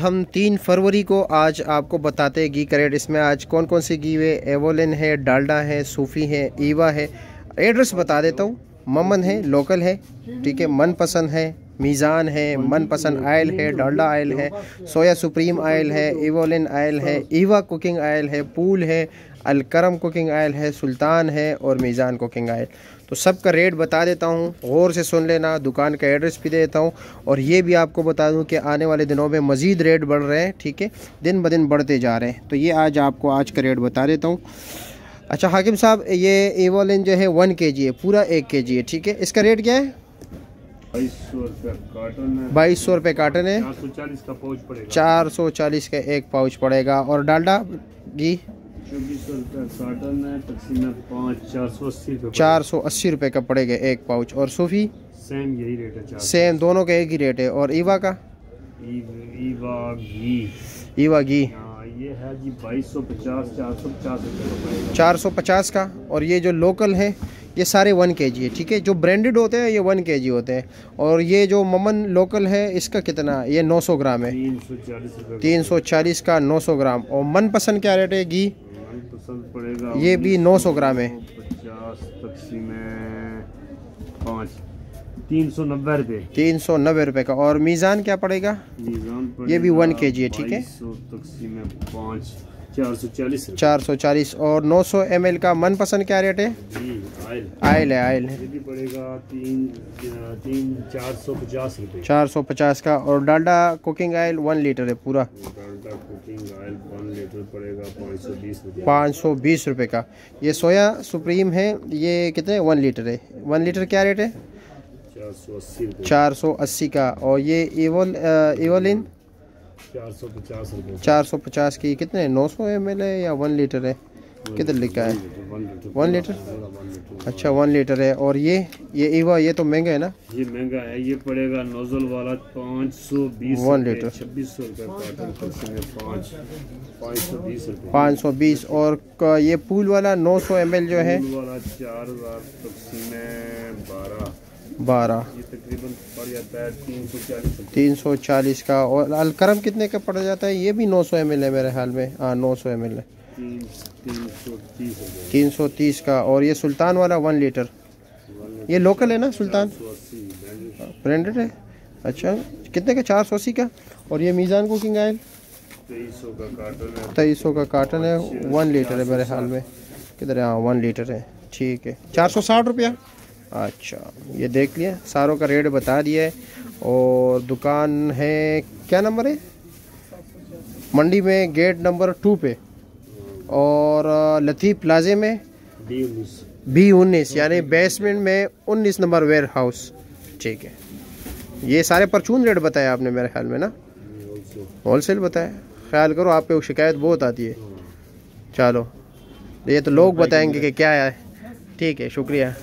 हम 3 फरवरी को आज आपको बताते हैं घी का रेट। इसमें आज कौन कौन सी घी है, एवोलिन है, डालडा है, सूफी है, ईवा है। एड्रेस बता देता हूँ, ममन है, लोकल है, ठीक है। मनपसंद है, मीज़ान है, मनपसंद आयल है, डालडा आयल है, सोया सुप्रीम आयल है, एवोलिन आयल है, ईवा कुकिंग आयल है, पूल है, अलकरम कुकिंग आयल है, सुल्तान है और मीज़ान कुकिंग आयल। तो सब का रेट बता देता हूँ, गौर से सुन लेना। दुकान का एड्रेस भी देता हूँ और ये भी आपको बता दूँ कि आने वाले दिनों में मज़ीद रेट बढ़ रहे हैं, ठीक है, दिन ब दिन बढ़ते जा रहे हैं। तो ये आज आपको आज का रेट बता देता हूँ। अच्छा हाकिम साहब, ये एवोलिन जो है 1 kg है, पूरा 1 kg है, ठीक है। इसका रेट क्या है? 2200 रुपये कार्टन है। 2200 रुपये कार्टन है। 440 का पाउच पड़ेगा। 440 का एक पाउच पड़ेगा। और डालडा घी 2400 रुपये कार्टन है, तकसीम 5 480 रुपये। 480 रुपये का पड़ेगा एक पाउच। और सूफी सेम यही रेट है, सेम, दोनों का एक ही रेट है। और ईवा का ईवा घी ये है जी 2250 450 रुपये का पड़ेगा। 450 का। और ये जो लोकल है ये सारे 1 kg है, ठीक है। जो ब्रांडेड होते हैं ये 1 kg होते हैं। और ये जो ममन लोकल है इसका कितना, ये 900 ग्राम है, 340 रुपये। 340 का 900 ग्राम। और मनपसंद क्या रेट है घी? मनपसंद पड़ेगा ये भी 900 ग्राम है, 50 तकसीम 5 390 रुपये। 390 रुपये का। और मीज़ान क्या पड़ेगा? मीज़ान ये भी 1 kg है, ठीक है, तकसीम 5 440। 440। और 900 ml का मनपसंद क्या रेट है? आयल है, आयल है, ये भी पड़ेगा 450 रुपये। 450 का। और डालडा कुकिंग ऑयल 1 लीटर है पूरा, डालडा कुकिंग ऑयल 1 लीटर पड़ेगा 520 रुपये। 520 रुपये का। ये सोया सुप्रीम है, ये कितने, 1 लीटर है। 1 लीटर क्या रेट है? 480 रुपये। 480 का। और ये एवोलिन 450 रुपये। 450 की। कितने, 900 ml है या 1 लीटर है? किधर लिखा है? 1 लीटर। अच्छा 1 लीटर है। और ये ईवा, ये तो महंगा है ना? ये महंगा है, ये पड़ेगा नोजल वाला 520 1 लीटर 2600 रुपये कार्टन, 520 रुपये। 520। और ये पूल वाला 900 ml जो है, पूल वाला 4000 तकसीम 12, ये तकरीबन पड़ जाता है 340 रुपये। 340 का। और अलकरम कितने का पड़ जाता है? ये भी 900 ml है मेरे ख्याल में, हाँ 900 ml है, 330 का। और ये सुल्तान वाला 1 लीटर, ये लोकल है ना सुल्तान, ब्रांडेड है। अच्छा कितने का? 480 का। और ये मीज़ान कुकिंग ऑयल 2300 का कार्टन है। 2300 का कार्टन है, 1 लीटर है मेरे ख्याल में। किधर है? हाँ 1 लीटर है, ठीक है। 460 रुपया। अच्छा ये देख लिया, सारों का रेट बता दिया है। और दुकान है, क्या नंबर है? मंडी में गेट नंबर 2 पे। और लतीफ़ प्लाजे में B19 यानी बेसमेंट में 19 नंबर वेयर हाउस, ठीक है। ये सारे परचून रेट बताया आपने मेरे ख्याल में ना, होलसेल बताया। ख्याल करो, आपको शिकायत बहुत आती है। चलो ये तो लोग बताएंगे कि क्या है, ठीक है, शुक्रिया।